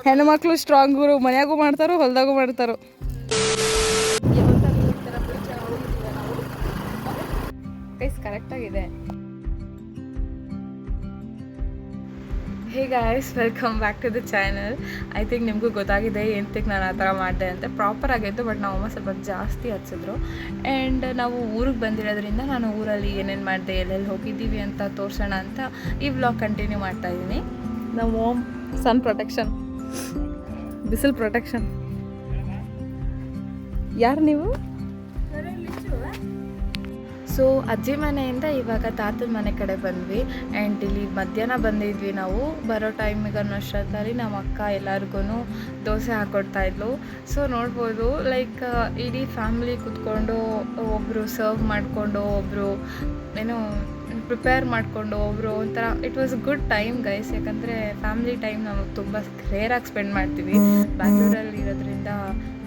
ಹೆಣ್ಮಕ್ಳು ಸ್ಟ್ರಾಂಗು, ಮನ್ಯಾಗೂ ಮಾಡ್ತಾರೋ ಹೊಲ್ದಾಗೂ ಮಾಡ್ತಾರೋ. ಕರೆಕ್ಟಾಗಿದೆ. Hey guys, welcome back to the channel. I think ನಿಮಗೂ ಗೊತ್ತಾಗಿದೆ ಎಂತಕ್ಕೆ ನಾನು ಆ ಥರ ಮಾಡಿದೆ ಅಂತ. ಪ್ರಾಪರ್ ಆಗಿತ್ತು, ಬಟ್ ನಾವು ಅಮ್ಮ ಸ್ವಲ್ಪ ಜಾಸ್ತಿ ಹಚ್ಚಿದ್ರು. ಆ್ಯಂಡ್ ನಾವು ಊರಿಗೆ ಬಂದಿರೋದ್ರಿಂದ ನಾನು ಊರಲ್ಲಿ ಏನೇನು ಮಾಡಿದೆ, ಎಲ್ಲೆಲ್ಲಿ ಹೋಗಿದ್ದೀವಿ ಅಂತ ತೋರಿಸೋಣ ಅಂತ ಈ ವ್ಲಾಗ್ ಕಂಟಿನ್ಯೂ ಮಾಡ್ತಾಯಿದ್ದೀನಿ. ನಾವು ಓಮ್ ಸನ್ ಪ್ರೊಟೆಕ್ಷನ್, ಬಿಸಿಲು ಪ್ರೊಟೆಕ್ಷನ್. ಯಾರು ನೀವು? ಸೊ ಅಜ್ಜಿ ಮನೆಯಿಂದ ಇವಾಗ ತಾತನ ಮನೆ ಕಡೆ ಬಂದ್ವಿ. ಆ್ಯಂಡ್ ಇಲ್ಲಿ ಮಧ್ಯಾಹ್ನ ಬಂದಿದ್ವಿ ನಾವು. ಬರೋ ಟೈಮಿಗೆ ಅನ್ನೋಷ್ಟರಲ್ಲಿ ನಮ್ಮ ಅಕ್ಕ ಎಲ್ಲರಿಗೂ ದೋಸೆ ಹಾಕ್ಕೊಡ್ತಾಯಿದ್ಲು. ಸೊ ನೋಡ್ಬೋದು, ಲೈಕ್ ಇಡೀ ಫ್ಯಾಮ್ಲಿ ಕೂತ್ಕೊಂಡು ಒಬ್ಬರು ಸರ್ವ್ ಮಾಡಿಕೊಂಡು, ಒಬ್ಬರು ಏನೋ ಪ್ರಿಪೇರ್ ಮಾಡಿಕೊಂಡು, ಒಬ್ಬರು ಒಂಥರ it was good time guys. ಯಾಕಂದರೆ ಫ್ಯಾಮ್ಲಿ ಟೈಮ್ ನಾವು ತುಂಬ ರೇರಾಗಿ ಸ್ಪೆಂಡ್ ಮಾಡ್ತೀವಿ. ಬ್ಯಾಂಗ್ಳೂರಲ್ಲಿ ಇರೋದ್ರಿಂದ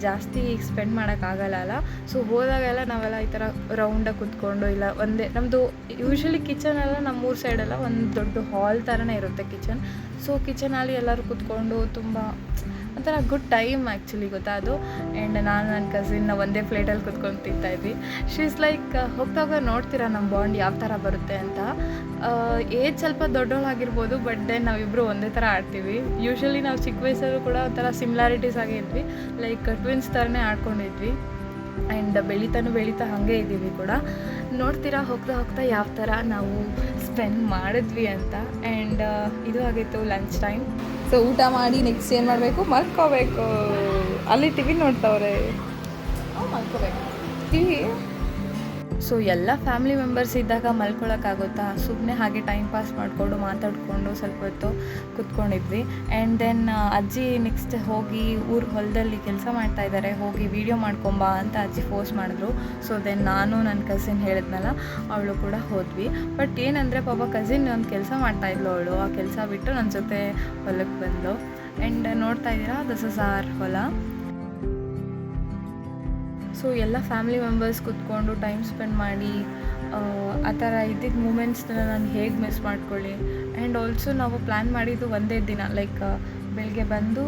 ಜಾಸ್ತಿ ಸ್ಪೆಂಡ್ ಮಾಡೋಕ್ಕಾಗಲ್ಲ. ಸೊ ಹೋದಾಗೆಲ್ಲ ನಾವೆಲ್ಲ ಈ ಥರ ರೌಂಡಾಗಿ ಕೂತ್ಕೊಂಡು, ಇಲ್ಲ ಒಂದೇ ನಮ್ಮದು ಯೂಶ್ವಲಿ ಕಿಚನೆಲ್ಲ ನಮ್ಮೂರ ಸೈಡೆಲ್ಲ ಒಂದು ದೊಡ್ಡ ಹಾಲ್ ಥರನೇ ಇರುತ್ತೆ ಕಿಚನ್. ಸೊ ಕಿಚನಲ್ಲಿ ಎಲ್ಲರೂ ಕೂತ್ಕೊಂಡು ತುಂಬ ಒಂಥರ ಗುಡ್ ಟೈಮ್ ಆ್ಯಕ್ಚುಲಿ, ಗೊತ್ತಾ ಅದು. ಆ್ಯಂಡ್ ನಾನು ನನ್ನ ಕಸಿನ್ನ ಒಂದೇ ಪ್ಲೇಟಲ್ಲಿ ಕೂತ್ಕೊಂಡು ತಿಂತಾಯಿದ್ವಿ. ಶೀಸ್ ಲೈಕ್ ಹೋಗ್ದಾಗ ನೋಡ್ತೀರಾ ನಮ್ಮ ಬಾಂಡ್ ಯಾವ ಥರ ಬರುತ್ತೆ ಅಂತ. ಏಜ್ ಸ್ವಲ್ಪ ದೊಡ್ಡವಳಾಗಿರ್ಬೋದು, ಬಟ್ ದೆನ್ ನಾವಿಬ್ಬರು ಒಂದೇ ಥರ ಆಡ್ತೀವಿ. ಯೂಶ್ವಲಿ ನಾವು ಚಿಕ್ಕ ವಯಸ್ಸಲ್ಲೂ ಕೂಡ ಒಂಥರ ಸಿಮಿಲಾರಿಟೀಸ್ ಆಗಿದ್ವಿ, ಲೈಕ್ ಟ್ವಿನ್ಸ್ ಥರನೇ ಆಡ್ಕೊಂಡಿದ್ವಿ. ಆ್ಯಂಡ್ ಬೆಳೀತಾ ಹಾಗೆ ಇದ್ದೀವಿ ಕೂಡ. ನೋಡ್ತೀರಾ ಹೋಗ್ತಾ ಯಾವ ಥರ ನಾವು ಸ್ಪೆಂಡ್ ಮಾಡಿದ್ವಿ ಅಂತ. ಆ್ಯಂಡ್ ಇದು ಆಗಿತ್ತು ಲಂಚ್ ಟೈಮ್. ಸೊ ಊಟ ಮಾಡಿ ನೆಕ್ಸ್ಟ್ ಏನು ಮಾಡಬೇಕು? ಮಲ್ಕೋಬೇಕು. ಅಲ್ಲಿ ಟಿವಿ ನೋಡ್ತಾವ್ರೆ, ಮಲ್ಕೋಬೇಕು. ಟಿವಿ. ಸೊ ಎಲ್ಲ ಫ್ಯಾಮಿಲಿ ಮೆಂಬರ್ಸ್ ಇದ್ದಾಗ ಮಲ್ಕೊಳಕ್ಕಾಗುತ್ತಾ? ಸುಮ್ಮನೆ ಹಾಗೆ ಟೈಮ್ ಪಾಸ್ ಮಾಡಿಕೊಂಡು ಮಾತಾಡಿಕೊಂಡು ಸ್ವಲ್ಪ ಹೊತ್ತು ಕೂತ್ಕೊಂಡಿದ್ವಿ. ಆ್ಯಂಡ್ ದೆನ್ ಅಜ್ಜಿ ನೆಕ್ಸ್ಟ್ ಹೋಗಿ ಹೊಲದಲ್ಲಿ ಕೆಲಸ ಮಾಡ್ತಾಯಿದ್ದಾರೆ, ಹೋಗಿ ವೀಡಿಯೋ ಮಾಡ್ಕೊಂಬಾ ಅಂತ ಅಜ್ಜಿ ಫೋರ್ಸ್ ಮಾಡಿದ್ರು. ಸೊ ದೆನ್ ನಾನು ನನ್ನ ಕಸಿನ್ ಹೇಳಿದ್ನಲ್ಲ, ಅವಳು ಕೂಡ ಹೋದ್ವಿ. ಬಟ್ ಏನಂದರೆ ಪಾಪ ಕಸಿನ್ ಒಂದು ಕೆಲಸ ಮಾಡ್ತಾಯಿದ್ಲು, ಅವಳು ಆ ಕೆಲಸ ಬಿಟ್ಟು ನನ್ನ ಜೊತೆ ಹೊಲಕ್ಕೆ ಬಂದಳು. ಆ್ಯಂಡ್ ನೋಡ್ತಾ ಇದ್ದೀರಾ, ದಿಸ್ ಇಸ್ ಆರ್ ಹೊಲ. ಸೊ ಎಲ್ಲ ಫ್ಯಾಮಿಲಿ ಮೆಂಬರ್ಸ್ ಕೂತ್ಕೊಂಡು ಟೈಮ್ ಸ್ಪೆಂಡ್ ಮಾಡಿ ಆ ಥರ ಇದ್ದಿದ್ದ ಮೂಮೆಂಟ್ಸ್ನ ನಾನು ಹೇಗೆ ಮಿಸ್ ಮಾಡ್ಕೊಳ್ಳಿ. ಆ್ಯಂಡ್ ಆಲ್ಸೋ ನಾವು ಪ್ಲ್ಯಾನ್ ಮಾಡಿದ್ದು ಒಂದೇ ದಿನ, ಲೈಕ್ ಬೆಳಗ್ಗೆ ಬಂದು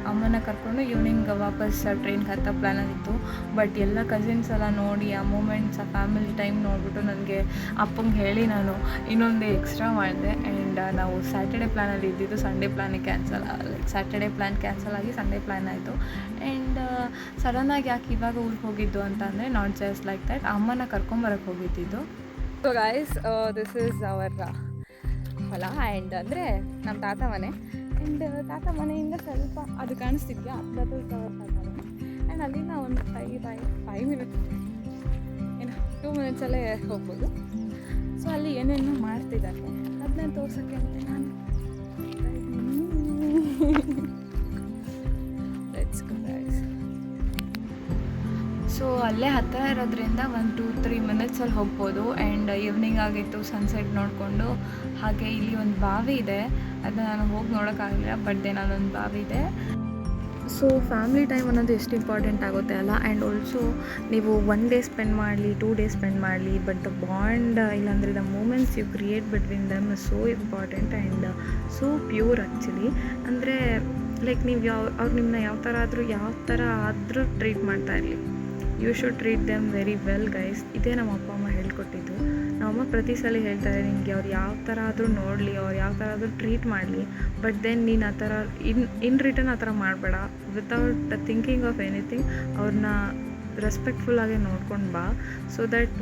ಅಮ್ಮನ ಕರ್ಕೊಂಡು ಈವ್ನಿಂಗ್ ವಾಪಸ್ ಟ್ರೈನ್ಗೆ ಹತ್ತೋ ಪ್ಲ್ಯಾನಾಗಿತ್ತು. ಬಟ್ ಎಲ್ಲ ಕಸಿನ್ಸ್ ಎಲ್ಲ ನೋಡಿ ಆ ಮೂಮೆಂಟ್ಸ್, ಆ ಫ್ಯಾಮಿಲಿ ಟೈಮ್ ನೋಡಿಬಿಟ್ಟು ನನಗೆ ಅಪ್ಪಂಗೆ ಹೇಳಿ ನಾನು ಇನ್ನೊಂದು ಎಕ್ಸ್ಟ್ರಾ ಮಾಡಿದೆ. ಆ್ಯಂಡ್ ನಾವು ಸ್ಯಾಟರ್ಡೇ ಪ್ಲ್ಯಾನಲ್ಲಿ ಇದ್ದಿದ್ದು, ಸಂಡೇ ಪ್ಲ್ಯಾನಿಗೆ ಲೈಕ್ ಸ್ಯಾಟರ್ಡೇ ಪ್ಲ್ಯಾನ್ ಕ್ಯಾನ್ಸಲ್ ಆಗಿ ಸಂಡೇ ಪ್ಲ್ಯಾನ್ ಆಯಿತು. ಆ್ಯಂಡ್ ಸಡನ್ನಾಗಿ ಯಾಕೆ ಇವಾಗ ಊರಿಗೆ ಹೋಗಿದ್ದು ಅಂತ ಅಂದರೆ, ನಾಟ್ ಜಸ್ಟ್ ಲೈಕ್ ದ್ಯಾಟ್, ಅಮ್ಮನ ಕರ್ಕೊಂಬರಕ್ಕೆ ಹೋಗಿದ್ದಿದ್ದು. So guys, this is our ಹೊಲ. ಆ್ಯಂಡ್ ಅಂದರೆ ನಮ್ಮ ತಾತ ಮನೆ. ಆ್ಯಂಡ್ ತಾತ ಮನೆಯಿಂದ ಸ್ವಲ್ಪ ಅದು ಕಾಣಿಸ್ತಿದ್ಯಾ, ಅದು ತಾತ ಮನೆ. ಆ್ಯಂಡ್ ಅಲ್ಲಿಂದ ಒಂದು 5 ಮಿನಿಟ್ಸ್ ಏನು 2 ಮಿನಿಟ್ಸಲ್ಲೇ ಹೋಗ್ಬೋದು. ಸೊ ಅಲ್ಲಿ ಏನೇನು ಮಾಡ್ತಿದ್ದಾರೆ ಅದನ್ನ ತೋರ್ಸೋಕ್ಕೆ ಅಂತ ನಾನು ಲೆಟ್ಸ್ ಗೋ ಗೈಸ್. ಸೊ ಅಲ್ಲೇ ಹತ್ತಿರ ಇರೋದ್ರಿಂದ 1-2-3 ಮಿನಿಟ್ಸಲ್ಲಿ ಹೋಗ್ಬೋದು. ಆ್ಯಂಡ್ ಈವ್ನಿಂಗ್ ಆಗಿತ್ತು, ಸನ್ಸೆಟ್ ನೋಡಿಕೊಂಡು. ಹಾಗೆ ಇಲ್ಲಿ ಒಂದು ಬಾವಿ ಇದೆ, ಅದನ್ನ ನಾನು ಹೋಗಿ ನೋಡೋಕ್ಕಾಗಲಿಲ್ಲ, ಬಟ್ ದೆನ್ ಅದೊಂದು ಬಾವಿ ಇದೆ. ಸೊ ಫ್ಯಾಮಿಲಿ ಟೈಮ್ ಅನ್ನೋದು ಎಷ್ಟು ಇಂಪಾರ್ಟೆಂಟ್ ಆಗುತ್ತೆ ಅಲ್ಲ. ಆ್ಯಂಡ್ ಆಲ್ಸೋ ನೀವು 1 ಡೇ ಸ್ಪೆಂಡ್ ಮಾಡಲಿ, 2 ಡೇ ಸ್ಪೆಂಡ್ ಮಾಡಲಿ, ಬಟ್ ದ ಬಾಂಡ್ ಇಲ್ಲಾಂದರೆ the moments you create between them is so important and so pure actually. ಅಂದರೆ ಲೈಕ್ ನೀವು ಅವ್ರು ನಿಮ್ಮನ್ನ ಯಾವ ಥರ ಆದರೂ ಟ್ರೀಟ್ ಮಾಡ್ತಾ ಇರಲಿ, you should treat them very well guys. ಇದೇ ನಮ್ಮ ಅಪ್ಪ ಅಮ್ಮ ಹೇಳ್ಕೊಟ್ಟಿದ್ದು. ನಮ್ಮಮ್ಮ ಪ್ರತಿ ಸಲ ಹೇಳ್ತಾರೆ, ನಿನಗೆ ಅವ್ರು ಯಾವ ಥರ ಆದರೂ ನೋಡಲಿ, ಅವ್ರು ಯಾವ ಥರ ಆದರೂ ಟ್ರೀಟ್ ಮಾಡಲಿ, ಬಟ್ ದೆನ್ ನೀನು ಆ ಥರ ಇನ್ ರಿಟರ್ನ್ ಆ ಥರ ಮಾಡಬೇಡ. ವಿತೌಟ್ ಥಿಂಕಿಂಗ್ ಆಫ್ ಎನಿಥಿಂಗ್ ಅವ್ರನ್ನ ರೆಸ್ಪೆಕ್ಟ್ಫುಲ್ಲಾಗಿ ನೋಡ್ಕೊಂಡು ಬಾ. ಸೊ ದ್ಯಾಟ್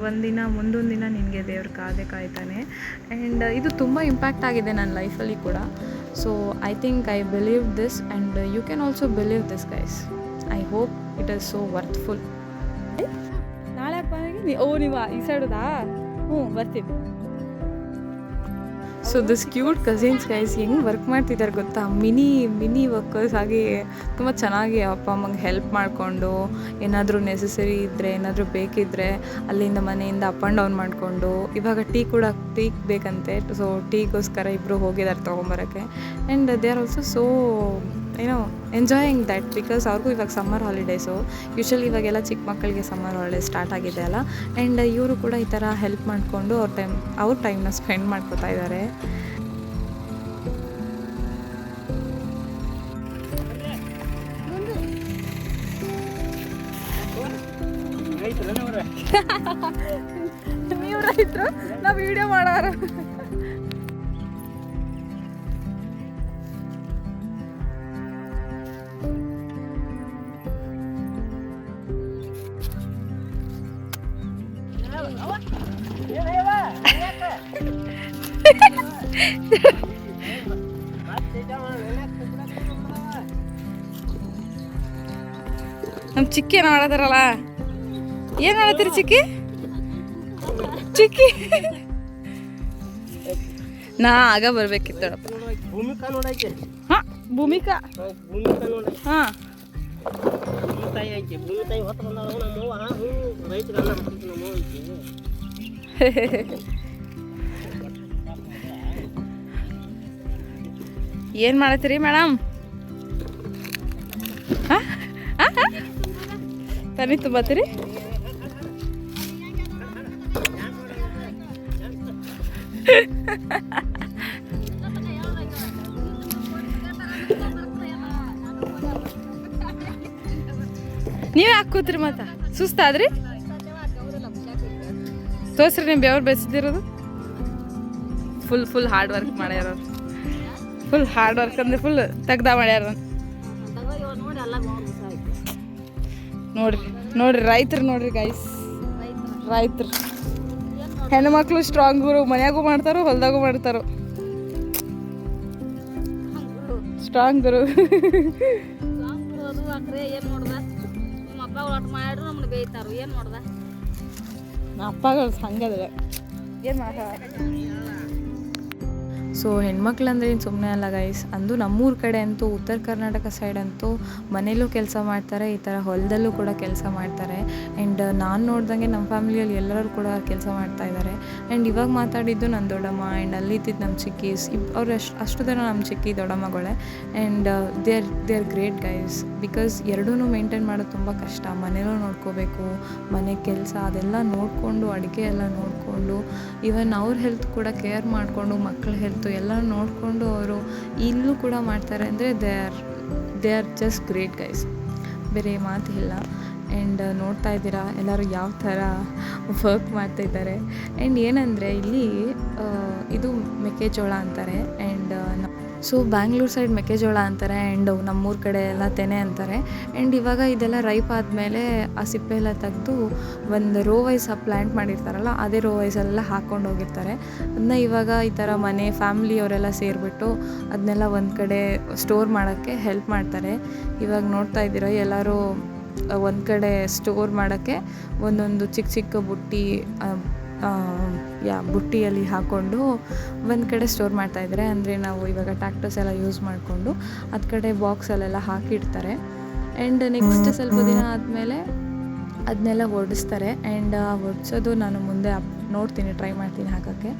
ಮುಂದೊಂದು ದಿನ ನಿನಗೆ ದೇವ್ರು ಕಾಯ್ತಾನೆ. ಆ್ಯಂಡ್ ಇದು ತುಂಬ ಇಂಪ್ಯಾಕ್ಟ್ ಆಗಿದೆ ನನ್ನ ಲೈಫಲ್ಲಿ ಕೂಡ. So I think I believe this and you can also believe this guys. I hope it is so worthful. ನಾಳೆ ಬಂದಾಗ ನೀವು ಈ ಸೈಡದಾ? ಬರ್ತೀನಿ. So this cute cousins guys ಹೆಂಗೆ ವರ್ಕ್ ಮಾಡ್ತಿದ್ದಾರೆ ಗೊತ್ತಾ, ಮಿನಿ ವರ್ಕರ್ಸ್ ಆಗಿ ತುಂಬ ಚೆನ್ನಾಗಿ ಅಪ್ಪ ಅಮ್ಮಂಗೆ ಹೆಲ್ಪ್ ಮಾಡಿಕೊಂಡು, ಏನಾದರೂ ನೆಸೆಸರಿ ಇದ್ದರೆ, ಏನಾದರೂ ಬೇಕಿದ್ದರೆ ಅಲ್ಲಿಂದ ಮನೆಯಿಂದ ಅಪ್ ಆ್ಯಂಡ್ ಡೌನ್ ಮಾಡಿಕೊಂಡು. ಇವಾಗ ಟೀ ಬೇಕಂತೆ, ಸೊ ಟೀಗೋಸ್ಕರ ಇಬ್ಬರು ಹೋಗಿದ್ದಾರೆ ತೊಗೊಂಬರೋಕ್ಕೆ. And they are also so enjoying that, because ಅವ್ರಿಗೂ ಇವಾಗ ಸಮ್ಮರ್ ಹಾಲಿಡೇಸು. ಯೂಶ್ವಲಿ ಇವಾಗೆಲ್ಲ ಚಿಕ್ಕ ಮಕ್ಕಳಿಗೆ ಸಮ್ಮರ್ ಹಾಲಿಡೇಸ್ ಸ್ಟಾರ್ಟ್ ಆಗಿದೆ ಅಲ್ಲ. ಆ್ಯಂಡ್ ಇವರು ಕೂಡ ಈ ಥರ ಹೆಲ್ಪ್ ಮಾಡಿಕೊಂಡು ಅವ್ರ ಟೈಮ್ನ ಸ್ಪೆಂಡ್ ಮಾಡ್ಕೋತಾ ಇದ್ದಾರೆ. ನೀವು ರೈತರು, ನಾವು ವಿಡಿಯೋ ಮಾಡೋರು. ನಮ್ಮ ಚಿಕ್ಕಿ ಏನು ಮಾಡತ್ತಾರಲ್ಲ, ಏನು ಮಾಡತ್ತೀರಿ ಚಿಕ್ಕಿ? ಚಿಕ್ಕಿ ನಾ ಆಗ ಬರ್ಬೇಕಿತ್ತಪ್ಪ. ಹಾಂ ಭೂಮಿಕಾ, ಹಾಂ ಏನು ಮಾಡತ್ತೀರಿ ಮೇಡಮ್? ಹಾಂ ತನಿ ತುಂಬತ್ತೀರಿ? ನೀವೇ ಹಾಕೋತ್ರಿ ಮತ್ತೆ ಸುಸ್ತಾದ್ರಿ? ತೋರ್ಸ್ರಿ ನೀವು ಬೆವ್ರು ಬೆಳೆಸಿದಿರೋದು. ಫುಲ್ ಹಾರ್ಡ್ ವರ್ಕ್ ಮಾಡ್ಯಾರ, ಫುಲ್ ಹಾರ್ಡ್ ವರ್ಕ್ ಅಂದ್ರೆ ಫುಲ್ ತೆಗ್ದ ಮಾಡ್ಯಾರ. ನೋಡ್ರಿ ರೈತರು ನೋಡ್ರಿ ಗೈಸ್, ರೈತರು ಹೆಣ್ಮಕ್ಳು ಸ್ಟ್ರಾಂಗ್ ಗುರು, ಮನ್ಯಾಗೂ ಮಾಡ್ತಾರೋ ಹೊಲ್ದಾಗೂ ಮಾಡ್ತಾರೋ. ಸ್ಟ್ರಾಂಗ್ ಗುರು. ಅಪ್ಪಗಳು ಹಂಗದ ಏನು ಮಾಡ. ಸೊ ಹೆಣ್ಮಕ್ಳಂದ್ರೆ ಏನು ಸುಮ್ಮನೆ ಅಲ್ಲ ಗೈಸ್. ಅಂದು ನಮ್ಮೂರ ಕಡೆ ಅಂತೂ, ಉತ್ತರ ಕರ್ನಾಟಕ ಸೈಡ್ ಅಂತೂ ಮನೇಲೂ ಕೆಲಸ ಮಾಡ್ತಾರೆ, ಈ ಥರ ಹೊಲದಲ್ಲೂ ಕೂಡ ಕೆಲಸ ಮಾಡ್ತಾರೆ. ಆ್ಯಂಡ್ ನಾನು ನೋಡ್ದಂಗೆ ನಮ್ಮ ಫ್ಯಾಮಿಲಿಯಲ್ಲಿ ಎಲ್ಲರೂ ಕೂಡ ಕೆಲಸ ಮಾಡ್ತಾ ಇದ್ದಾರೆ. ಆ್ಯಂಡ್ ಇವಾಗ ಮಾತಾಡಿದ್ದು ನನ್ನ ದೊಡ್ಡಮ್ಮ ಆ್ಯಂಡ್ ಅಲ್ಲಿದ್ದಿದ್ದು ನಮ್ಮ ಚಿಕ್ಕೀಸ್, ಅವ್ರು ಅಷ್ಟು ಜನ ನಮ್ಮ ಚಿಕ್ಕಿ ದೊಡ್ಡಮ್ಮಗಳೇ. And they are great guys, because ಎರಡೂ ಮೇಂಟೈನ್ ಮಾಡೋದು ತುಂಬ ಕಷ್ಟ. ಮನೇಲೂ ನೋಡ್ಕೋಬೇಕು, ಮನೆ ಕೆಲಸ ಅದೆಲ್ಲ ನೋಡಿಕೊಂಡು, ಅಡುಗೆ ಎಲ್ಲ ನೋಡಿಕೊಂಡು, ಈವನ್ ಅವ್ರ ಹೆಲ್ತ್ ಕೂಡ ಕೇರ್ ಮಾಡಿಕೊಂಡು, ಮಕ್ಕಳ ಹೆಲ್ತ್ ಎಲ್ಲ ನೋಡಿಕೊಂಡು ಅವರು ಇಲ್ಲೂ ಕೂಡ ಮಾಡ್ತಾರೆ ಅಂದರೆ they are just great guys, ಬೇರೆ ಮಾತಿಲ್ಲ. ಆ್ಯಂಡ್ ನೋಡ್ತಾ ಇದ್ದೀರಾ ಎಲ್ಲರೂ ಯಾವ ಥರ ವರ್ಕ್ ಮಾಡ್ತಾಯಿದ್ದಾರೆ. ಆ್ಯಂಡ್ ಏನಂದರೆ ಇಲ್ಲಿ ಇದು ಮೆಕ್ಕೆಜೋಳ ಅಂತಾರೆ. ಆ್ಯಂಡ್ ಸೊ ಬ್ಯಾಂಗ್ಳೂರ್ ಸೈಡ್ ಮೆಕ್ಕೆಜೋಳ ಅಂತಾರೆ, ಆ್ಯಂಡ್ ನಮ್ಮೂರ ಕಡೆ ಎಲ್ಲ ತೆನೆ ಅಂತಾರೆ. ಆ್ಯಂಡ್ ಇವಾಗ ಇದೆಲ್ಲ ರೈಪ್ ಆದಮೇಲೆ ಆ ಸಿಪ್ಪೆ ಎಲ್ಲ ತೆಗೆದು ಒಂದು ರೋ ವೈಸ್ ಪ್ಲ್ಯಾಂಟ್ ಮಾಡಿರ್ತಾರಲ್ಲ, ಅದೇ ರೋ ವೈಸೆಲ್ಲ ಹಾಕ್ಕೊಂಡು ಹೋಗಿರ್ತಾರೆ. ಅದನ್ನ ಇವಾಗ ಈ ಥರ ಮನೆ ಫ್ಯಾಮ್ಲಿಯವರೆಲ್ಲ ಸೇರಿಬಿಟ್ಟು ಅದನ್ನೆಲ್ಲ ಒಂದು ಕಡೆ ಸ್ಟೋರ್ ಮಾಡೋಕ್ಕೆ ಹೆಲ್ಪ್ ಮಾಡ್ತಾರೆ. ಇವಾಗ ನೋಡ್ತಾ ಇದ್ದೀರ ಎಲ್ಲರೂ ಒಂದು ಕಡೆ ಸ್ಟೋರ್ ಮಾಡೋಕ್ಕೆ ಒಂದೊಂದು ಚಿಕ್ಕ ಚಿಕ್ಕ ಬುಟ್ಟಿಯಲ್ಲಿ ಹಾಕ್ಕೊಂಡು ಒಂದು ಕಡೆ ಸ್ಟೋರ್ ಮಾಡ್ತಾಯಿದ್ದಾರೆ. ಅಂದರೆ ನಾವು ಇವಾಗ ಟ್ಯಾಕ್ಟರ್ಸ್ ಎಲ್ಲ ಯೂಸ್ ಮಾಡಿಕೊಂಡು ಅದು ಕಡೆ ಬಾಕ್ಸಲ್ಲೆಲ್ಲ ಹಾಕಿಡ್ತಾರೆ. ಆ್ಯಂಡ್ ನೆಕ್ಸ್ಟ್ ಸ್ವಲ್ಪ ದಿನ ಆದಮೇಲೆ ಅದನ್ನೆಲ್ಲ ಹೊಡಿಸ್ತಾರೆ. ಆ್ಯಂಡ್ ಹೊಡ್ಸೋದು ನಾನು ಮುಂದೆ ನೋಡ್ತೀನಿ, ಟ್ರೈ ಮಾಡ್ತೀನಿ ಹಾಕೋಕ್ಕೆ.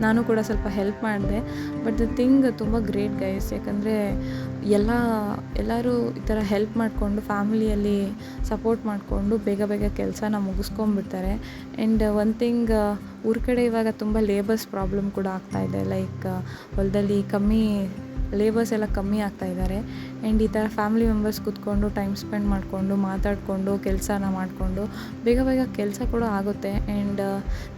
ನಾನು ಕೂಡ ಸ್ವಲ್ಪ ಹೆಲ್ಪ್ ಮಾಡಿದೆ. ಬಟ್ ದ ಥಿಂಗ್ ತುಂಬ ಗ್ರೇಟ್ ಗೈಸ್, ಯಾಕಂದರೆ ಎಲ್ಲರೂ ಈ ಥರ ಹೆಲ್ಪ್ ಮಾಡಿಕೊಂಡು ಫ್ಯಾಮಿಲಿಯಲ್ಲಿ ಸಪೋರ್ಟ್ ಮಾಡಿಕೊಂಡು ಬೇಗ ಕೆಲಸನ ಮುಗಿಸ್ಕೊಂಡ್ಬಿಡ್ತಾರೆ. ಆ್ಯಂಡ್ ಒನ್ ಥಿಂಗ್, ಊರ ಕಡೆ ಇವಾಗ ತುಂಬ ಲೇಬರ್ಸ್ ಪ್ರಾಬ್ಲಮ್ ಕೂಡ ಆಗ್ತಾಯಿದೆ. ಲೈಕ್ ಹೊಲದಲ್ಲಿ ಲೇಬರ್ಸ್ ಎಲ್ಲ ಕಮ್ಮಿ ಆಗ್ತಾಯಿದ್ದಾರೆ. ಆ್ಯಂಡ್ ಈ ಥರ ಫ್ಯಾಮಿಲಿ ಮೆಂಬರ್ಸ್ ಕೂತ್ಕೊಂಡು ಟೈಮ್ ಸ್ಪೆಂಡ್ ಮಾಡಿಕೊಂಡು ಮಾತಾಡಿಕೊಂಡು ಕೆಲಸನ ಮಾಡಿಕೊಂಡು ಬೇಗ ಕೆಲಸ ಕೂಡ ಆಗುತ್ತೆ. ಆ್ಯಂಡ್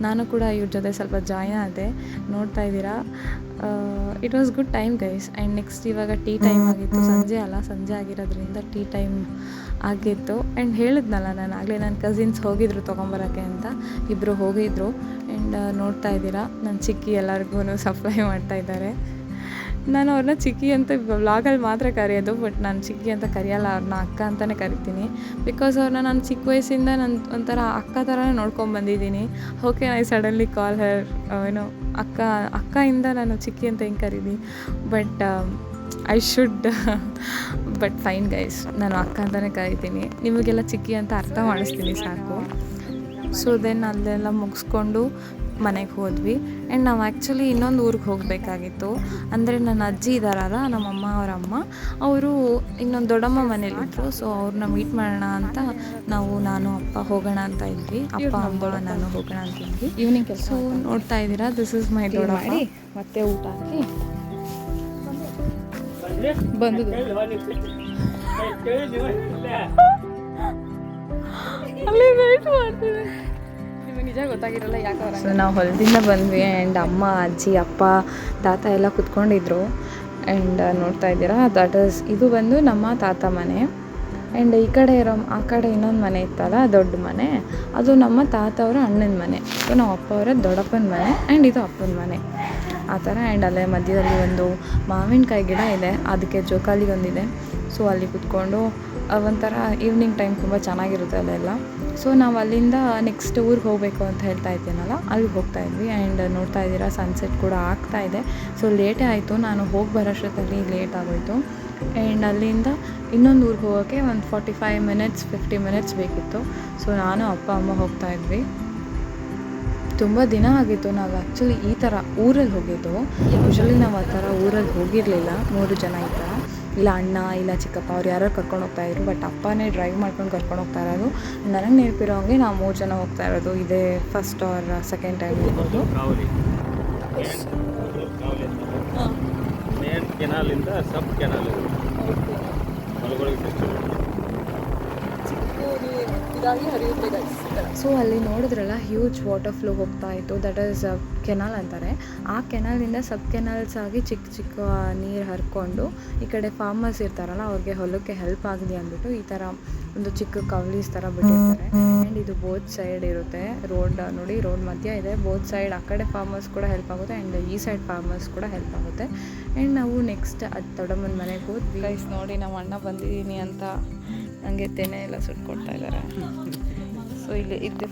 ನಾನು ಕೂಡ ಇವ್ರ ಜೊತೆ ಸ್ವಲ್ಪ ಜಾಯ್ನ್ ಆದೆ. ನೋಡ್ತಾ ಇದ್ದೀರಾ, it was good time guys. And next ಇವಾಗ ಟೀ ಟೈಮ್ ಆಗಿತ್ತು, ಸಂಜೆ ಆಗಿರೋದ್ರಿಂದ ಟೀ ಟೈಮ್ ಆಗಿತ್ತು. ಆ್ಯಂಡ್ ಹೇಳಿದ್ನಲ್ಲ ನಾನು ಆಗಲೇ, ನನ್ನ ಕಸಿನ್ಸ್ ಹೋಗಿದ್ರು ತೊಗೊಂಬರೋಕ್ಕೆ ಅಂತ, ಇಬ್ಬರು ಹೋಗಿದ್ರು. ಆ್ಯಂಡ್ ನೋಡ್ತಾ ಇದ್ದೀರಾ ನನ್ನ ಚಿಕ್ಕಿ ಎಲ್ಲರಿಗೂ ಸಪ್ಲೈ ಮಾಡ್ತಾಯಿದ್ದಾರೆ. ನಾನು ಅವ್ರನ್ನ ಚಿಕ್ಕಿ ಅಂತ ವ್ಲಾಗಲ್ಲಿ ಮಾತ್ರ ಕರೆಯೋದು, ಬಟ್ ನಾನು ಚಿಕ್ಕಿ ಅಂತ ಕರೆಯಲ್ಲ, ಅವ್ರನ್ನ ಅಕ್ಕ ಅಂತಲೇ ಕರಿತೀನಿ. ಬಿಕಾಸ್ ಅವ್ರನ್ನ ನಾನು ಚಿಕ್ಕ ವಯಸ್ಸಿಂದ ನಾನು ಒಂಥರ ಅಕ್ಕ ಥರನೇ ನೋಡ್ಕೊಂಬಂದಿದ್ದೀನಿ. Okay, I suddenly call her ಅಕ್ಕಯಿಂದ ನಾನು ಚಿಕ್ಕಿ ಅಂತ ಹೆಂಗೆ ಕರೀತೀನಿ, but I should but fine guys, ನಾನು ಅಕ್ಕ ಅಂತಲೇ ಕರಿತೀನಿ. ನಿಮಗೆಲ್ಲ ಚಿಕ್ಕಿ ಅಂತ ಅರ್ಥ ಮಾಡಿಸ್ತೀನಿ ಸಾಕು. ಸೊ ದೆನ್ ಅಲ್ಲೆಲ್ಲ ಮುಗಿಸ್ಕೊಂಡು ಮನೆಗೆ ಹೋದ್ವಿ. ಆ್ಯಂಡ್ ನಾವು ಆ್ಯಕ್ಚುಲಿ ಇನ್ನೊಂದು ಊರಿಗೆ ಹೋಗಬೇಕಾಗಿತ್ತು. ಅಂದರೆ ನನ್ನ ಅಜ್ಜಿ ಇದ್ದಾರಲ್ಲ, ನಮ್ಮಮ್ಮ ಅವರ ಅಮ್ಮ, ಅವರು ಇನ್ನೊಂದು ದೊಡ್ಡಮ್ಮ ಮನೇಲಿದ್ದರು. ಸೊ ಅವ್ರನ್ನ ಮೀಟ್ ಮಾಡೋಣ ಅಂತ ನಾನು ಅಪ್ಪ ಹೋಗೋಣ ಅಂತ ಇದ್ವಿ. ಅಪ್ಪ ಅಮ್ಮ ನಾನು ಹೋಗೋಣ ಅಂತ ಇದ್ವಿ ಈವ್ನಿಂಗ್. ಸೊ ನೋಡ್ತಾ ಇದ್ದೀರಾ, ದಿಸ್ ಇಸ್ ಮೈ ದೊಡ್ಡಮ್ಮ. ಮತ್ತೆ ಊಟ ಹಾಕಿ ಬಂದು ಅಲ್ಲಿ ವೇಟ್ ಮಾಡ್ತೀನಿ. ನಿಮಗೆ ನಿಜ ಗೊತ್ತಾಗಿರಲ್ಲ ಯಾಕೆ. ಸೊ ನಾವು ಹೊಲದಿಂದ ಬಂದ್ವಿ ಆ್ಯಂಡ್ ಅಮ್ಮ ಅಜ್ಜಿ ಅಪ್ಪ ತಾತ ಎಲ್ಲ ಕುತ್ಕೊಂಡಿದ್ರು ಆ್ಯಂಡ್ ನೋಡ್ತಾ ಇದ್ದೀರಾ ಇದು ಬಂದು ನಮ್ಮ ತಾತ ಮನೆ. ಆ್ಯಂಡ್ ಈ ಕಡೆ ಆ ಕಡೆ ಇನ್ನೊಂದು ಮನೆ ಇತ್ತಲ್ಲ ದೊಡ್ಡ ಮನೆ, ಅದು ನಮ್ಮ ತಾತ ಅವರ ಅಣ್ಣನ ಮನೆ. ಸೊ ನಮ್ಮ ಅಪ್ಪ ಅವರ ದೊಡ್ಡಪ್ಪನ ಮನೆ ಆ್ಯಂಡ್ ಇದು ಅಪ್ಪನ ಮನೆ ಆ ಥರ. ಆ್ಯಂಡ್ ಅಲ್ಲೇ ಮಧ್ಯದಲ್ಲಿ ಒಂದು ಮಾವಿನಕಾಯಿ ಗಿಡ ಇದೆ, ಅದಕ್ಕೆ ಜೋಕಾಲಿ ಒಂದಿದೆ. ಸೊ ಅಲ್ಲಿ ಕುತ್ಕೊಂಡು ಒಂಥರ ಈವ್ನಿಂಗ್ ಟೈಮ್ ತುಂಬ ಚೆನ್ನಾಗಿರುತ್ತೆ ಅಲ್ಲೆಲ್ಲ. ಸೊ ನಾವು ಅಲ್ಲಿಂದ ನೆಕ್ಸ್ಟ್ ಊರಿಗೆ ಹೋಗಬೇಕು ಅಂತ ಹೇಳ್ತಾ ಇದ್ದೀನಲ್ಲ, ಅಲ್ಲಿಗೆ ಹೋಗ್ತಾ ಇದ್ವಿ. ಆ್ಯಂಡ್ ನೋಡ್ತಾ ಇದ್ದೀರಾ ಸನ್ಸೆಟ್ ಕೂಡ ಆಗ್ತಾ ಇದೆ. ಸೊ ಲೇಟೇ ಆಯಿತು, ನಾನು ಹೋಗಿ ಬರೋಷ್ಟೊತ್ತಲ್ಲಿ ಲೇಟ್ ಆಗೋಯಿತು. ಆ್ಯಂಡ್ ಅಲ್ಲಿಂದ ಇನ್ನೊಂದು ಊರಿಗೆ ಹೋಗೋಕ್ಕೆ ಒಂದು 45 ಮಿನಿಟ್ಸ್ 50 ಮಿನಿಟ್ಸ್ ಬೇಕಿತ್ತು. ಸೊ ನಾನು ಅಪ್ಪ ಅಮ್ಮ ಹೋಗ್ತಾ ಇದ್ವಿ. ತುಂಬ ದಿನ ಆಗಿತ್ತು ನಾವು ಆ್ಯಕ್ಚುಲಿ ಈ ಥರ ಊರಲ್ಲಿ ಹೋಗಿದ್ದು. ಯೂಶ್ವಲಿ ನಾವು ಆ ಥರ ಊರಲ್ಲಿ ಹೋಗಿರಲಿಲ್ಲ 3 ಜನ ಈ ಥರ. ಇಲ್ಲ ಅಣ್ಣ ಇಲ್ಲ ಚಿಕ್ಕಪ್ಪ ಅವ್ರು ಯಾರೋ ಕರ್ಕೊಂಡು ಹೋಗ್ತಾಯಿದ್ರು, ಬಟ್ ಅಪ್ಪನೇ ಡ್ರೈವ್ ಮಾಡ್ಕೊಂಡು ಕರ್ಕೊಂಡು ಹೋಗ್ತಾ ಇರೋದು. ನನಗೆ ನೆನಪಿರೋ ಹಂಗೆ ನಾವು 3 ಜನ ಹೋಗ್ತಾ ಇರೋದು. ಇದೇ ಫಸ್ಟ್ ಆರ್ ಸೆಕೆಂಡ್ ಟೈಮ್ ಹೋಗೋದು. ಕೆನಾಲಿಂದ ಸಬ್ ಕೆನಾಲ್ ಸೊ ಅಲ್ಲಿ ನೋಡಿದ್ರಲ್ಲ ಹ್ಯೂಜ್ ವಾಟರ್ ಫ್ಲೋ ಹೋಗ್ತಾ ಇತ್ತು, ದಟ್ ಈಸ್ ಕೆನಾಲ್ ಅಂತಾರೆ. ಆ ಕೆನಾಲಿಂದ ಸಬ್ ಕೆನಾಲ್ಸ್ ಆಗಿ ಚಿಕ್ಕ ಚಿಕ್ಕ ನೀರು ಹರ್ಕೊಂಡು ಈ ಕಡೆ ಫಾರ್ಮರ್ಸ್ ಇರ್ತಾರಲ್ಲ ಅವ್ರಿಗೆ ಹೊಲಕ್ಕೆ ಹೆಲ್ಪ್ ಆಗಲಿ ಅಂದ್ಬಿಟ್ಟು ಈ ಥರ ಒಂದು ಚಿಕ್ಕ ಕವಲೀಸ್ ಥರ ಬಿಟ್ಟಿರ್ತಾರೆ. ಆ್ಯಂಡ್ ಇದು ಬೋತ್ ಸೈಡ್ ಇರುತ್ತೆ, ರೋಡ್ ನೋಡಿ, ರೋಡ್ ಮಧ್ಯ ಇದೆ. ಬೋತ್ ಸೈಡ್ ಆ ಕಡೆ ಫಾರ್ಮರ್ಸ್ ಕೂಡ ಹೆಲ್ಪ್ ಆಗುತ್ತೆ ಆ್ಯಂಡ್ ಈ ಸೈಡ್ ಫಾರ್ಮರ್ಸ್ ಕೂಡ ಹೆಲ್ಪ್ ಆಗುತ್ತೆ. ಆ್ಯಂಡ್ ನಾವು ನೆಕ್ಸ್ಟ್ ಅದು ದೊಡ್ಡಮ್ಮನ ಮನೆಗೆ ಹೋದ್ವಿ. ಗೈಸ್ ನೋಡಿ, ನಮ್ಮ ಅಣ್ಣ ಬಂದಿದ್ದೀನಿ ಅಂತ ನನಗೆ ತೆನೆ ಎಲ್ಲ ಸುಟ್ಕೊಡ್ತಾ ಇದ್ದಾರೆ. ಸೊ ಇಲ್ಲಿ ಇದು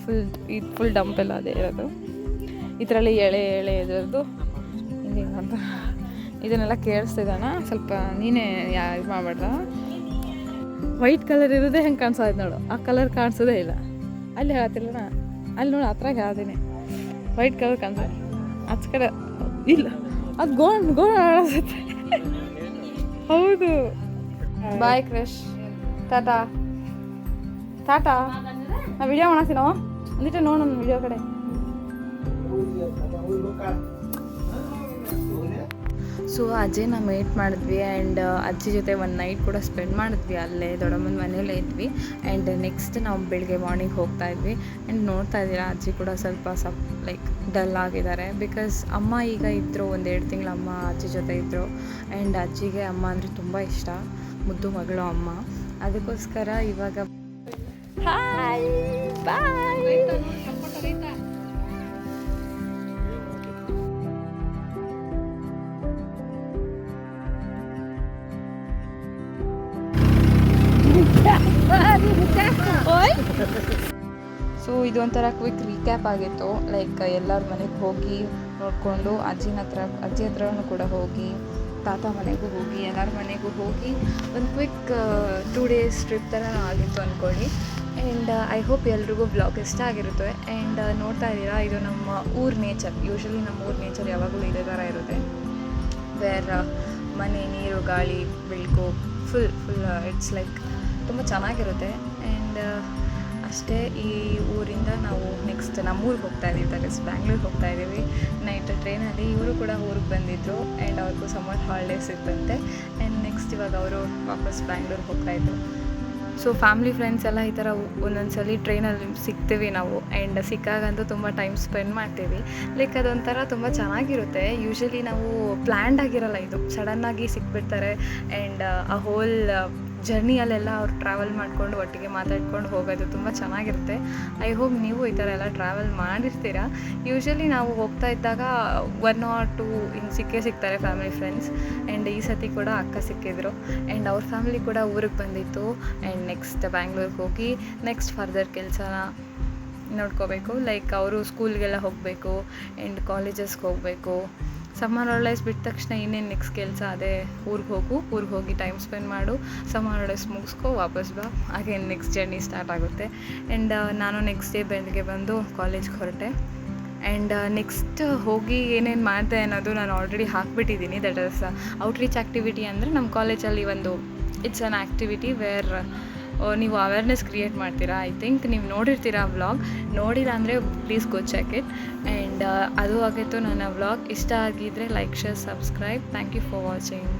ಫುಲ್ ಡಂಪ್ ಎಲ್ಲ ಅದೇ ಇರೋದು. ಇದರಲ್ಲಿ ಎಳೆ ಇದರದ್ದು ಹಿಂಗೆ ಅಂತ ಇದನ್ನೆಲ್ಲ ಕೇಳಿಸ್ತಿದ್ದಾನ. ಸ್ವಲ್ಪ ನೀನೇ ಇದು ಮಾಡಬೇಡ. ವೈಟ್ ಕಲರ್ ಇರೋದೇ ಹೆಂಗೆ ಕಾಣಿಸೋದು ನೋಡು, ಆ ಕಲರ್ ಕಾಣಿಸೋದೇ ಇಲ್ಲ. ಅಲ್ಲಿ ಹೇಳತ್ತಿಲ್ಲಣ್ಣ, ಅಲ್ಲಿ ನೋಡಿ ಹತ್ರ ಹೇಳ್ತೀನಿ. ವೈಟ್ ಕಲರ್ ಕಾಣಿಸೋದು ಆಚ ಕಡೆ ಇಲ್ಲ, ಅದು ಗೋಲ್ಡ್ ಅನಿಸುತ್ತೆ. ಹೌದು. ಬಾಯ್ ಕ್ರಶ್, ಟಾಟಾ ಟಾಟಾ. ನಾ ವಿಡಿಯೋ ಮಾಡತ್ತೀನೋ ಅಂದಿಟ್ಟೆ ನೋಡೋಣ ವಿಡಿಯೋ ಕಡೆ. ಸೊ ಅಜ್ಜಿನ ಮೀಟ್ ಮಾಡಿದ್ವಿ ಆ್ಯಂಡ್ ಅಜ್ಜಿ ಜೊತೆ ಒಂದು ನೈಟ್ ಕೂಡ ಸ್ಪೆಂಡ್ ಮಾಡಿದ್ವಿ, ಅಲ್ಲೇ ದೊಡ್ಡಮ್ಮನ ಮನೇಲೇ ಇದ್ವಿ. ಆ್ಯಂಡ್ ನೆಕ್ಸ್ಟ್ ನಾವು ಬೆಳಗ್ಗೆ ಮಾರ್ನಿಂಗ್ ಹೋಗ್ತಾ ಇದ್ವಿ. ಆ್ಯಂಡ್ ನೋಡ್ತಾ ಇದ್ದೀರಾ ಅಜ್ಜಿ ಕೂಡ ಸ್ವಲ್ಪ ಲೈಕ್ ಡಲ್ ಆಗಿದ್ದಾರೆ. ಬಿಕಾಸ್ ಅಮ್ಮ ಈಗ ಇದ್ದರು, 1-2 ತಿಂಗಳು ಅಮ್ಮ ಅಜ್ಜಿ ಜೊತೆ ಇದ್ದರು. ಆ್ಯಂಡ್ ಅಜ್ಜಿಗೆ ಅಮ್ಮ ಅಂದರೆ ತುಂಬ ಇಷ್ಟ, ಮುದ್ದು ಮಗಳು ಅಮ್ಮ. ಅದಕ್ಕೋಸ್ಕರ ಇವಾಗ ಹಾಯ್ ಬಾಯ್. ಸೊ ಇದೊಂಥರ ಕ್ವಿಕ್ ರೀಕ್ಯಾಪ್ ಆಗಿತ್ತು. ಲೈಕ್ ಎಲ್ಲರ ಮನೆಗೆ ಹೋಗಿ ನೋಡಿಕೊಂಡು ಅಜ್ಜಿ ಹತ್ರನೂ ಕೂಡ ಹೋಗಿ, ತಾತ ಮನೆಗೂ ಹೋಗಿ, ಎಲ್ಲರ ಮನೆಗೂ ಹೋಗಿ ಒಂದು ಕ್ವಿಕ್ 2 ಡೇಸ್ ಟ್ರಿಪ್ ಥರ ಆಗಿತ್ತು ಅಂದ್ಕೊಳ್ಳಿ. ಆ್ಯಂಡ್ ಐ ಹೋಪ್ ಎಲ್ರಿಗೂ ಬ್ಲಾಗ್ ಇಷ್ಟ ಆಗಿರುತ್ತೆ. ಆ್ಯಂಡ್ ನೋಡ್ತಾ ಇದ್ದೀರಾ, ಇದು ನಮ್ಮ ಊರ್ ನೇಚರ್. ಯೂಶ್ವಲಿ ನಮ್ಮ ಊರ್ ನೇಚರ್ ಯಾವಾಗಲೂ ಇದೇ ಥರ ಇರುತ್ತೆ, ವೇರ್ ಮನೆ, ನೀರು, ಗಾಳಿ, ಬೆಳಕು ಫುಲ್ ಇಟ್ಸ್ ಲೈಕ್ ತುಂಬ ಚೆನ್ನಾಗಿರುತ್ತೆ. ಆ್ಯಂಡ್ ಅಷ್ಟೇ. ಈ ಊರಿಂದ ನಾವು ನೆಕ್ಸ್ಟ್ ನಮ್ಮೂರಿಗೆ ಹೋಗ್ತಾ ಇದ್ದೀವಿ, ದಟ್ ಇಸ್ ಬ್ಯಾಂಗ್ಳೂರಿಗೆ ಹೋಗ್ತಾ ಇದ್ದೀವಿ ನೈಟ್ ಟ್ರೈನಲ್ಲಿ. ಇವರು ಕೂಡ ಊರಿಗೆ ಬಂದಿದ್ದರು ಆ್ಯಂಡ್ ಅವ್ರಿಗೂ ಸಮ್ಮರ್ ಹಾಲಿಡೇಸ್ ಇತ್ತಂತೆ. ಆ್ಯಂಡ್ ನೆಕ್ಸ್ಟ್ ಇವಾಗ ಅವರು ವಾಪಸ್ ಬ್ಯಾಂಗ್ಳೂರಿಗೆ ಹೋಗ್ತಾಯಿದ್ರು. ಸೊ ಫ್ಯಾಮ್ಲಿ ಫ್ರೆಂಡ್ಸ್ ಎಲ್ಲ ಈ ಥರ ಒಂದೊಂದ್ಸಲಿ ಟ್ರೈನಲ್ಲಿ ಸಿಗ್ತೀವಿ ನಾವು. ಆ್ಯಂಡ್ ಸಿಕ್ಕಾಗಂತೂ ತುಂಬ ಟೈಮ್ ಸ್ಪೆಂಡ್ ಮಾಡ್ತೀವಿ. ಲೈಕ್ ಅದೊಂಥರ ತುಂಬ ಚೆನ್ನಾಗಿರುತ್ತೆ. ಯೂಶ್ವಲಿ ನಾವು ಪ್ಲ್ಯಾಂಡ್ ಆಗಿರಲ್ಲ, ಇದು ಸಡನ್ನಾಗಿ ಸಿಕ್ಬಿಡ್ತಾರೆ. ಆ್ಯಂಡ್ ಆ ಹೋಲ್ ಜರ್ನಿಯಲ್ಲೆಲ್ಲ ಅವ್ರು ಟ್ರಾವೆಲ್ ಮಾಡಿಕೊಂಡು ಒಟ್ಟಿಗೆ ಮಾತಾಡ್ಕೊಂಡು ಹೋಗೋದು ತುಂಬ ಚೆನ್ನಾಗಿರುತ್ತೆ. ಐ ಹೋಪ್ ನೀವು ಈ ಥರ ಎಲ್ಲ ಟ್ರಾವೆಲ್ ಮಾಡಿರ್ತೀರಾ. ಯೂಶ್ವಲಿ ನಾವು ಹೋಗ್ತಾ ಇದ್ದಾಗ 1 or 2 ಹಿಂಗೆ ಸಿಗ್ತಾರೆ ಫ್ಯಾಮಿಲಿ ಫ್ರೆಂಡ್ಸ್. ಆ್ಯಂಡ್ ಈ ಸತಿ ಕೂಡ ಅಕ್ಕ ಸಿಕ್ಕಿದ್ರು ಆ್ಯಂಡ್ ಅವ್ರ ಫ್ಯಾಮಿಲಿ ಕೂಡ ಊರಿಗೆ ಬಂದಿತ್ತು. ಆ್ಯಂಡ್ ನೆಕ್ಸ್ಟ್ ಬ್ಯಾಂಗ್ಳೂರಿಗೆ ಹೋಗಿ ನೆಕ್ಸ್ಟ್ ಫರ್ದರ್ ಕೆಲಸನ ನೋಡ್ಕೋಬೇಕು. ಲೈಕ್ ಅವರು ಸ್ಕೂಲ್ಗೆಲ್ಲ ಹೋಗಬೇಕು ಆ್ಯಂಡ್ ಕಾಲೇಜಸ್ಗೆ ಹೋಗಬೇಕು. ಸಮ್ಮರ್ ಹಾಲಿಡೇಸ್ ಬಿಟ್ಟ ತಕ್ಷಣ ಇನ್ನೇನು ನೆಕ್ಸ್ಟ್ ಕೆಲಸ ಅದೇ, ಊರಿಗೆ ಹೋಗಿ ಟೈಮ್ ಸ್ಪೆಂಡ್ ಮಾಡು, ಸಮ್ಮರ್ ಹಾಲಿಡೇಸ್ ಮುಗಿಸ್ಕೊ, ವಾಪಸ್ ಬಾ, ಹಾಗೆ ನೆಕ್ಸ್ಟ್ ಜರ್ನಿ ಸ್ಟಾರ್ಟ್ ಆಗುತ್ತೆ. ಆ್ಯಂಡ್ ನಾನು ನೆಕ್ಸ್ಟ್ ಡೇ ಬೆಳಗ್ಗೆ ಬಂದು ಕಾಲೇಜ್ಗೆ ಹೊರಟೆ. ಆ್ಯಂಡ್ ನೆಕ್ಸ್ಟ್ ಹೋಗಿ ಏನೇನು ಮಾಡಿದೆ ಅನ್ನೋದು ನಾನು ಆಲ್ರೆಡಿ ಹಾಕ್ಬಿಟ್ಟಿದ್ದೀನಿ. That is outreach activity. ಅಂದರೆ ನಮ್ಮ ಕಾಲೇಜಲ್ಲಿ ಇಟ್ಸ್ ಅನ್ ಆ್ಯಕ್ಟಿವಿಟಿ ವೇರ್ ನೀವು ಅವೇರ್ನೆಸ್ ಕ್ರಿಯೇಟ್ ಮಾಡ್ತೀರಾ. ಐ ಥಿಂಕ್ ನೀವು ನೋಡಿರ್ತೀರಾ ವ್ಲಾಗ್. ನೋಡಿಲ್ಲ ಅಂದರೆ please go check it. And ಅದು ಆಗಿತ್ತು ನನ್ನ ವ್ಲಾಗ್. ಇಷ್ಟ ಆಗಿದ್ದರೆ like, share, subscribe. Thank you for watching.